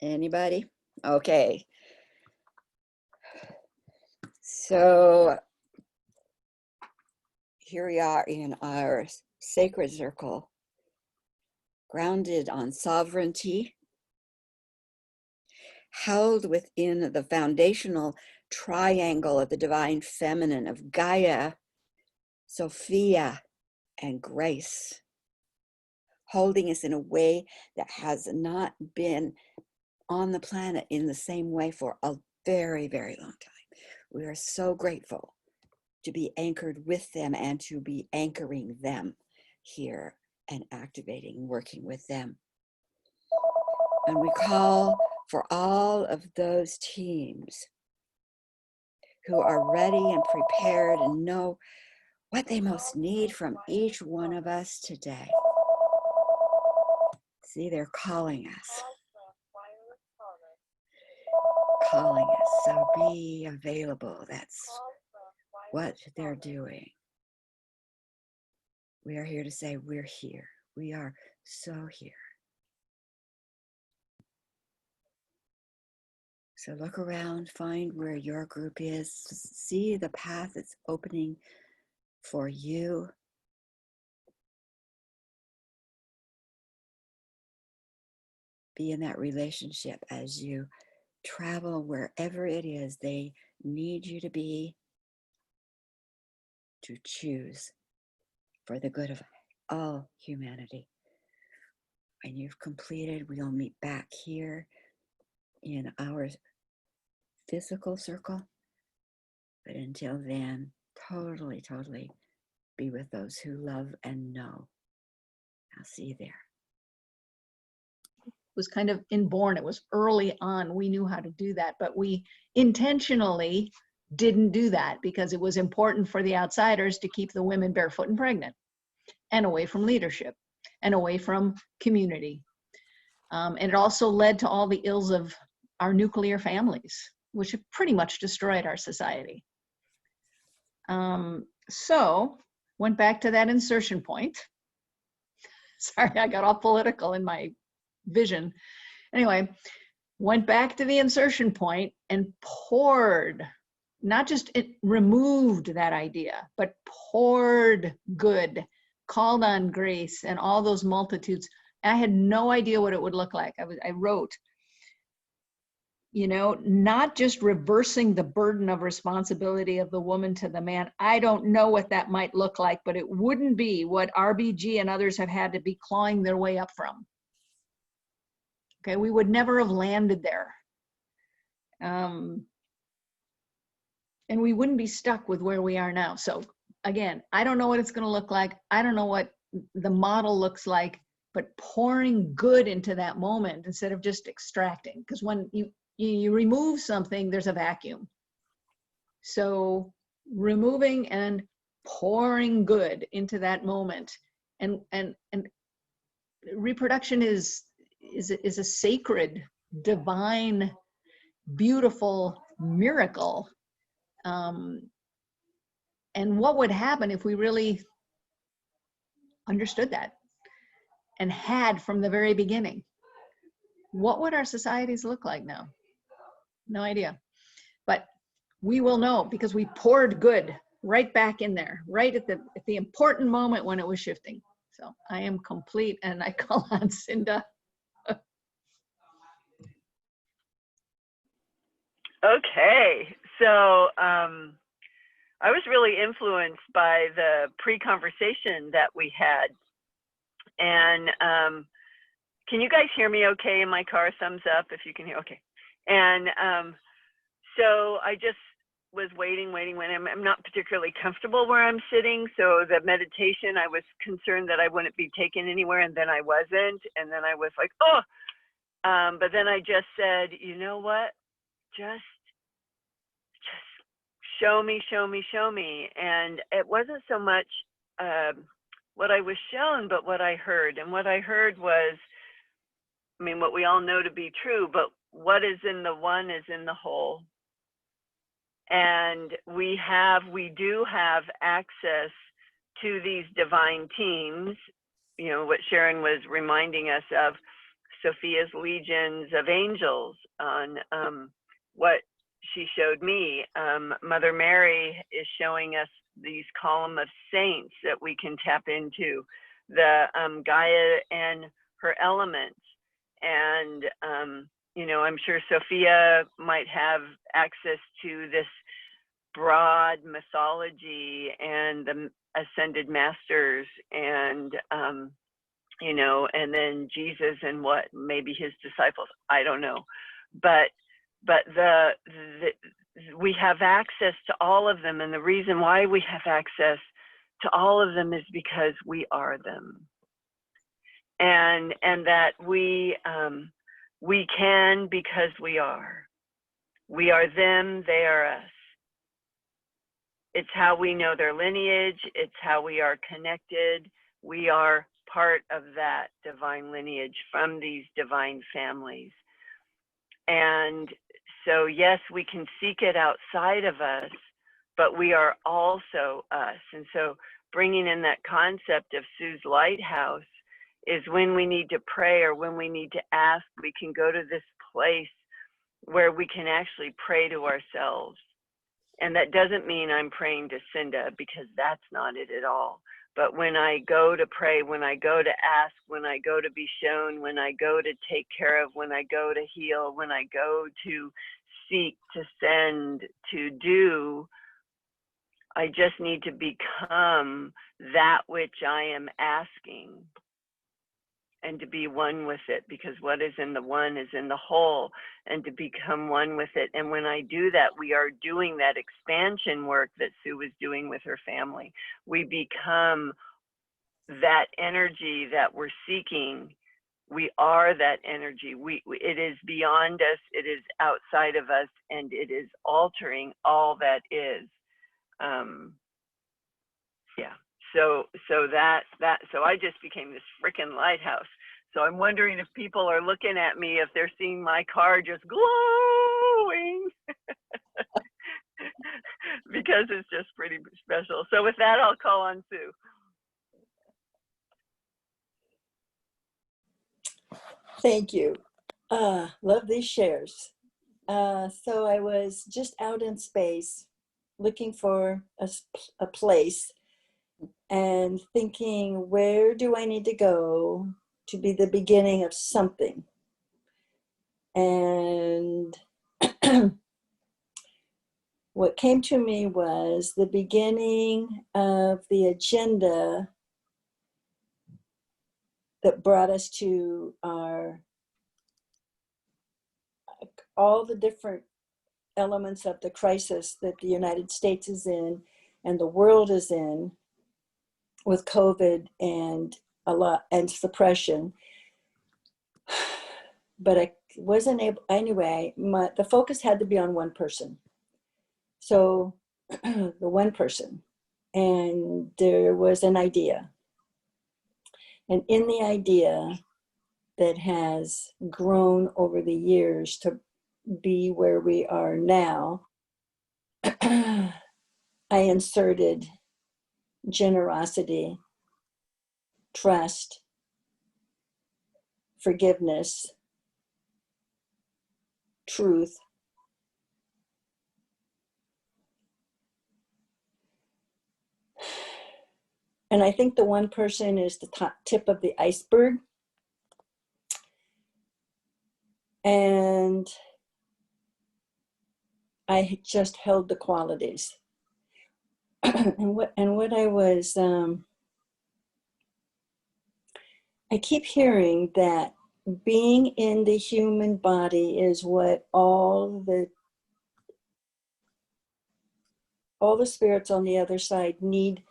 Anybody? Okay. So here we are in our sacred circle, grounded on sovereignty, held within the foundational triangle of the divine feminine of Gaia, Sophia, and Grace, holding us in a way that has not been on the planet in the same way for a very, very long time. We are so grateful to be anchored with them and to be anchoring them here and activating, working with them. And we call for all of those teams who are ready and prepared and know what they most need from each one of us today. See, they're calling us. Calling us. So be available. That's what they're doing. We are here to say we're here. We are so here. So look around, find where your group is, see the path that's opening for you. Be in that relationship as you travel wherever it is they need you to be, to choose for the good of all humanity. When you've completed, we'll meet back here in our physical circle. But until then, totally, totally be with those who love and know. I'll see you there. Was kind of inborn. It was early on. We knew how to do that, but we intentionally didn't do that because it was important for the outsiders to keep the women barefoot and pregnant and away from leadership and away from community. And it also led to all the ills of our nuclear families, which have pretty much destroyed our society. So went back to that insertion point. Sorry, I got all political in my vision. Anyway, went back to the insertion point and poured, not just it removed that idea, but poured good, called on grace and all those multitudes. I had no idea what it would look like. I wrote, not just reversing the burden of responsibility of the woman to the man. I don't know what that might look like, but it wouldn't be what RBG and others have had to be clawing their way up from. Okay, we would never have landed there. And we wouldn't be stuck with where we are now. So again, I don't know what it's going to look like. I don't know what the model looks like, but pouring good into that moment instead of just extracting. Because when you remove something, there's a vacuum. So removing and pouring good into that moment. And reproduction is a sacred, divine, beautiful miracle. And what would happen if we really understood that and had from the very beginning? What would our societies look like now? No idea. But we will know because we poured good right back in there, right at the important moment when it was shifting. So I am complete, and I call on Cinda. Okay, so I was really influenced by the pre-conversation that we had. And can you guys hear me okay in my car? Thumbs up if you can hear. Okay. And so I just was waiting. I'm not particularly comfortable where I'm sitting. So the meditation, I was concerned that I wouldn't be taken anywhere, and then I wasn't. And then I was like, oh. But then I just said, you know what? Just show me, show me, show me. And it wasn't so much what I was shown, but what I heard. And what I heard was, I mean, what we all know to be true, but what is in the one is in the whole. And we do have access to these divine teams. You know, what Sharon was reminding us of, Sophia's legions of angels on what she showed me. Mother Mary is showing us these column of saints that we can tap into, the Gaia and her elements. And, you know, I'm sure Sophia might have access to this broad mythology and the ascended masters and, you know, and then Jesus and what, maybe his disciples, I don't know. But we have access to all of them. And the reason why we have access to all of them is because we are them. And that we can because we are. We are them, they are us. It's how we know their lineage. It's how we are connected. We are part of that divine lineage from these divine families. And so, yes, we can seek it outside of us, but we are also us. And so bringing in that concept of Sue's lighthouse is when we need to pray or when we need to ask, we can go to this place where we can actually pray to ourselves. And that doesn't mean I'm praying to Cinda, because that's not it at all. But when I go to pray, when I go to ask, when I go to be shown, when I go to take care of, when I go to heal, when I go to seek, to send, to do, I just need to become that which I am asking and to be one with it, because what is in the one is in the whole, and to become one with it. And when I do that, we are doing that expansion work that Sue was doing with her family. We become that energy that we're seeking. We are that energy. It is beyond us, it is outside of us, and it is altering all that is. Yeah. So I just became this freaking lighthouse. So I'm wondering if people are looking at me, if they're seeing my car just glowing, because it's just pretty special. So with that, I'll call on Sue. Thank you. Love these shares. So I was just out in space looking for a place and thinking, where do I need to go to be the beginning of something? And what came to me was the beginning of the agenda that brought us to all the different elements of the crisis that the United States is in and the world is in, with COVID and suppression. But I wasn't able, anyway, the focus had to be on one person. So the one person, and there was an idea. And in the idea that has grown over the years to be where we are now, I inserted generosity, trust, forgiveness, truth, and I think the one person is the top tip of the iceberg. And I just held the qualities. and what I was, I keep hearing that being in the human body is what all the spirits on the other side need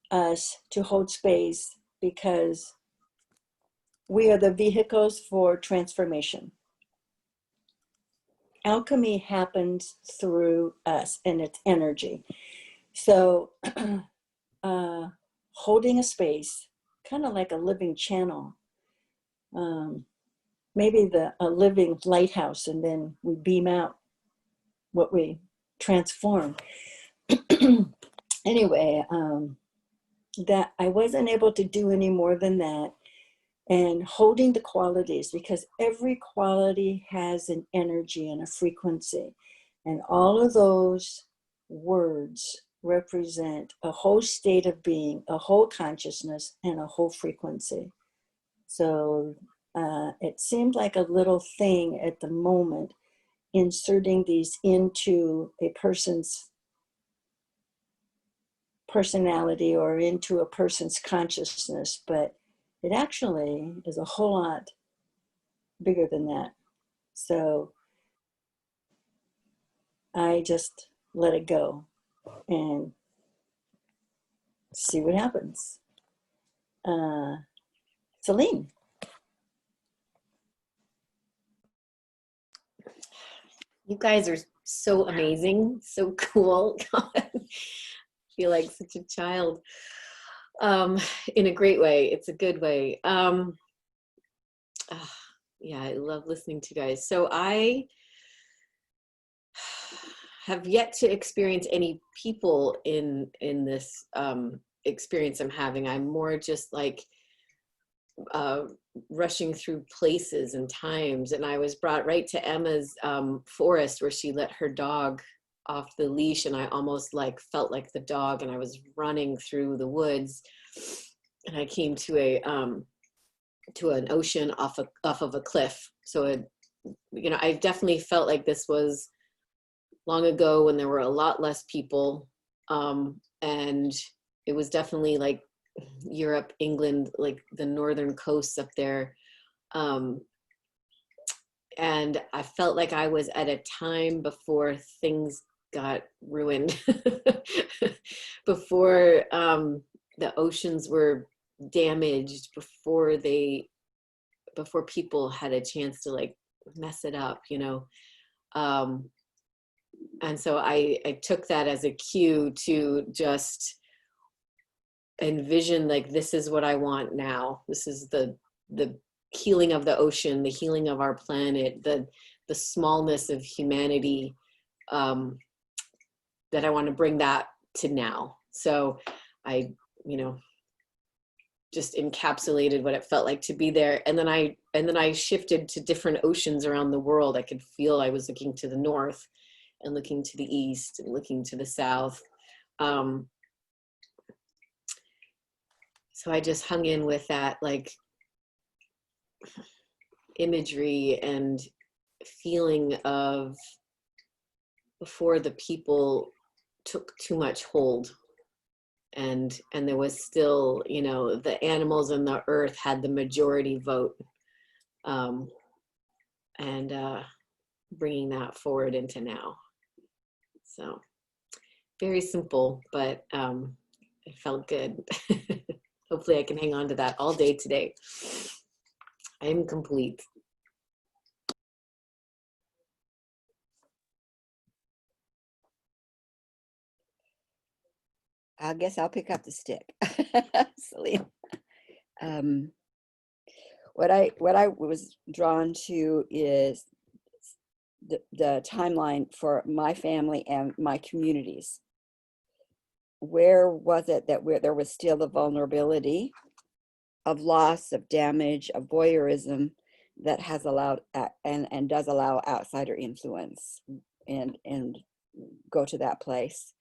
us to hold space, because we are the vehicles for transformation. alchemy happens through us and its energy. So holding a space, kind of like a living channel, maybe a living lighthouse, and then we beam out what we transform. Anyway, that I wasn't able to do any more than that. And holding the qualities, because every quality has an energy and a frequency. And all of those words represent a whole state of being, a whole consciousness, and a whole frequency. So it seemed like a little thing at the moment, inserting these into a person's personality or into a person's consciousness, but it actually is a whole lot bigger than that. So I just let it go and see what happens. Celine. You guys are so amazing, so cool. I feel like such a child, in a great way. It's a good way. Yeah, I love listening to you guys. So I have yet to experience any people in this experience I'm having. I'm more just like rushing through places and times. And I was brought right to Emma's forest where she let her dog off the leash, and I almost like felt like the dog, and I was running through the woods, and I came to an ocean off of a cliff. So it, you know, I definitely felt like this was long ago when there were a lot less people, and it was definitely like Europe, England, like the northern coasts up there. And I felt like I was at a time before things got ruined, before the oceans were damaged, before people had a chance to like mess it up, you know. And so I took that as a cue to just envision, like, this is what I want now. This is the healing of the ocean, the healing of our planet, the smallness of humanity, that I want to bring that to now. So I, you know, just encapsulated what it felt like to be there. And then I shifted to different oceans around the world. I could feel I was looking to the north and looking to the east and looking to the south. So I just hung in with that, like, imagery and feeling of before the people took too much hold, and there was still, you know, the animals and the earth had the majority vote, and bringing that forward into now. So very simple, but it felt good. Hopefully I can hang on to that all day today. I am complete. I guess I'll pick up the stick. Celine. What I was drawn to is the timeline for my family and my communities. Where was it that there was still the vulnerability of loss, of damage, of voyeurism that has allowed and does allow outsider influence and go to that place?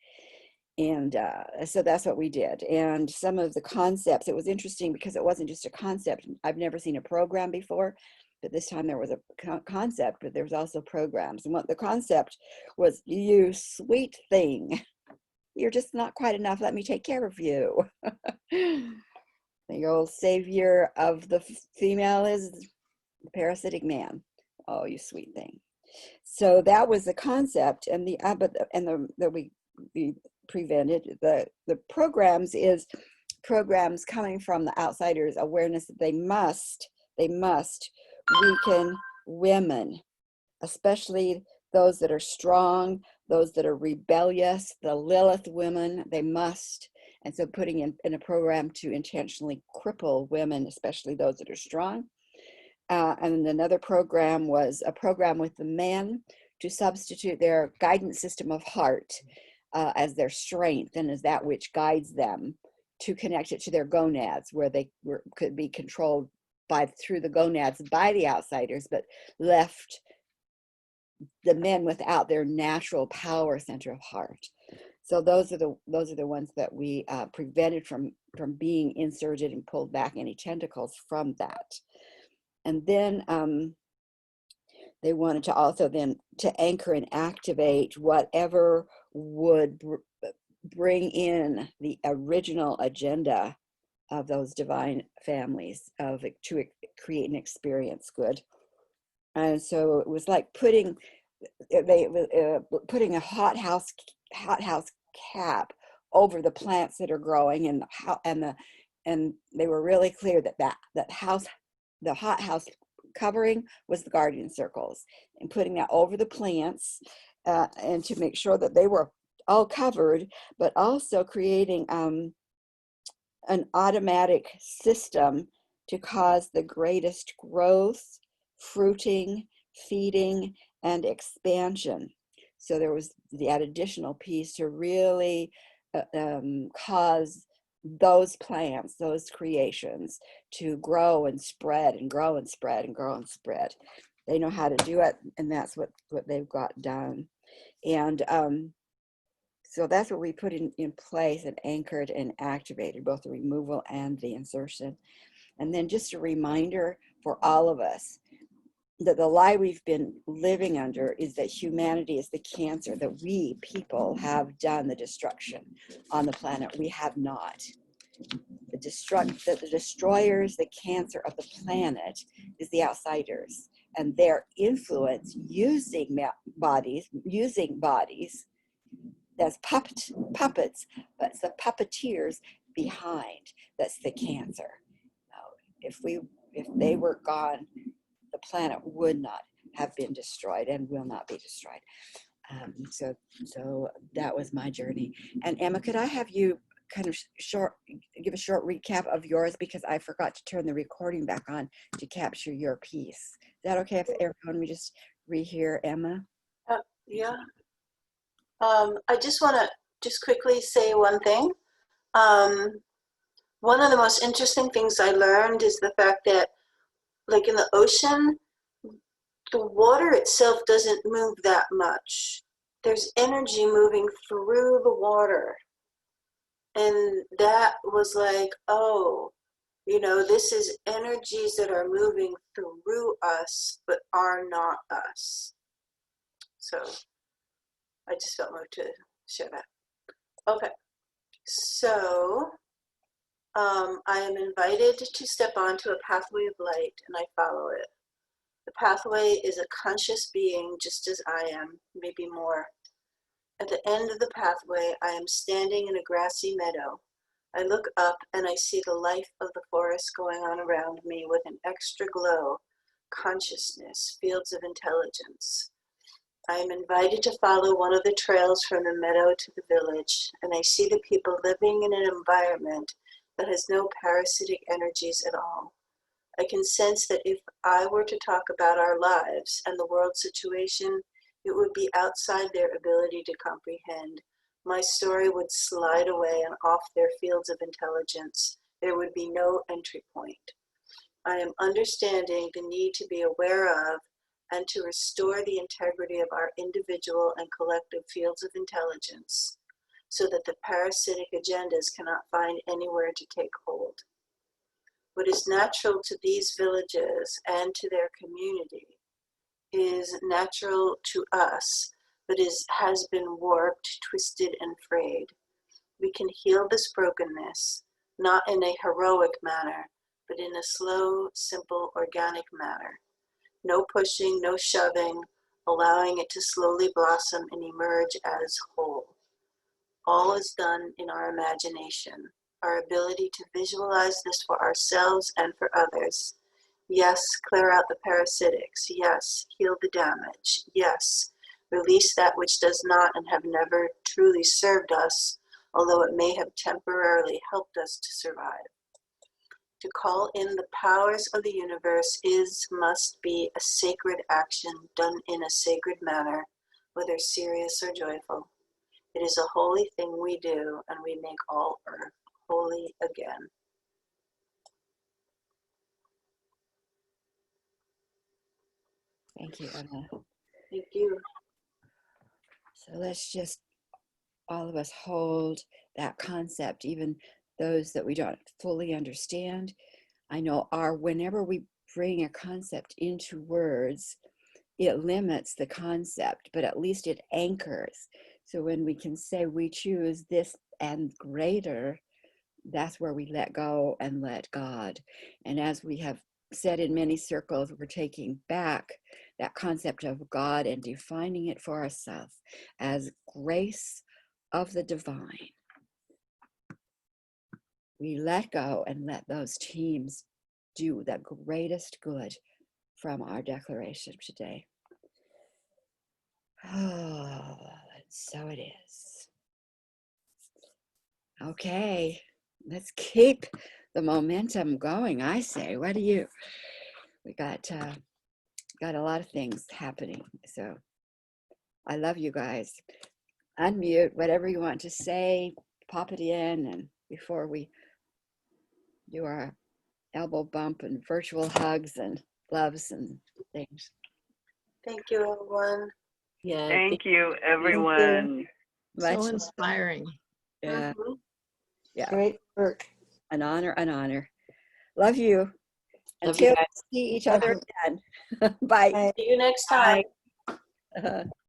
And so that's what we did. And some of the concepts, it was interesting because it wasn't just a concept. I've never seen a program before, but this time there was a concept, but there was also programs. And what the concept was, you sweet thing, you're just not quite enough, let me take care of you. The old savior of the female is the parasitic man. Oh, you sweet thing. So that was the concept, and we prevented the programs is programs coming from the outsiders, awareness that they must weaken women, especially those that are strong, those that are rebellious, the Lilith women, they must. And so putting in a program to intentionally cripple women, especially those that are strong. And another program was a program with the men to substitute their guidance system of heart as their strength and as that which guides them, to connect it to their gonads, where they could be controlled through the gonads by the outsiders, but left the men without their natural power center of heart. So those are the ones that we prevented from being inserted and pulled back any tentacles from that. And then they wanted to also then to anchor and activate whatever would bring in the original agenda of those divine families to create and experience good. And so it was like putting a hothouse cap over the plants that are growing, and they were really clear that the hothouse covering was the guardian circles, and putting that over the plants and to make sure that they were all covered, but also creating an automatic system to cause the greatest growth, fruiting, feeding, and expansion. So there was that additional piece to really cause those plants, those creations, to grow and spread and grow and spread and grow and spread. They know how to do it, and that's what they've got done. And so that's what we put in place and anchored and activated, both the removal and the insertion. And then just a reminder for all of us that the lie we've been living under is that humanity is the cancer, that we people have done the destruction on the planet. We have not. The destroyers, the cancer of the planet is the outsiders, and their influence using bodies as puppets, but it's the puppeteers behind that's the cancer. Now, if they were gone, the planet would not have been destroyed and will not be destroyed. So that was my journey. And Emma, could I have you kind of give a short recap of yours, because I forgot to turn the recording back on to capture your piece. Is that okay if everyone we just rehear Emma? Yeah. I just want to just quickly say one thing. One of the most interesting things I learned is the fact that, like in the ocean, the water itself doesn't move that much. There's energy moving through the water. And that was like, oh, this is energies that are moving through us, but are not us. So I just felt moved to share that. Okay, so I am invited to step onto a pathway of light, and I follow it. The pathway is a conscious being just as I am, maybe more. At the end of the pathway, I am standing in a grassy meadow. I look up and I see the life of the forest going on around me with an extra glow, consciousness, fields of intelligence. I am invited to follow one of the trails from the meadow to the village, and I see the people living in an environment that has no parasitic energies at all. I can sense that if I were to talk about our lives and the world situation, it would be outside their ability to comprehend. My story would slide away and off their fields of intelligence. There would be no entry point. I am understanding the need to be aware of and to restore the integrity of our individual and collective fields of intelligence so that the parasitic agendas cannot find anywhere to take hold. What is natural to these villages and to their community is natural to us, but has been warped, twisted, and frayed. We can heal this brokenness, not in a heroic manner, but in a slow, simple, organic manner. No pushing, no shoving, allowing it to slowly blossom and emerge as whole. All is done in our imagination, our ability to visualize this for ourselves and for others. Yes, clear out the parasitics. Yes, heal the damage. Yes, Release that which does not and have never truly served us, although it may have temporarily helped us to survive. To call in the powers of the universe must be a sacred action done in a sacred manner, whether serious or joyful. It is a holy thing we do, and we make all earth holy again. Thank you, Emma. Thank you. So let's just, all of us, hold that concept, even those that we don't fully understand. I know whenever we bring a concept into words, it limits the concept, but at least it anchors. So when we can say we choose this and greater, that's where we let go and let God. And as we have said in many circles, we're taking back that concept of God and defining it for ourselves as grace of the divine. We let go and let those teams do the greatest good from our declaration today. Oh, so it is. Okay, let's keep the momentum going, I say. What do you? We got a lot of things happening. So I love you guys. Unmute whatever you want to say, pop it in, and before we do our elbow bump and virtual hugs and loves and things. Thank you, everyone. Yeah. Thank you, Thank you. everyone. Much, So inspiring. yeah, Mhm. yeah. Great work. An honor, an honor. Love you. Love you Until guys. we see each other again. Bye. Bye. See you next time. Uh,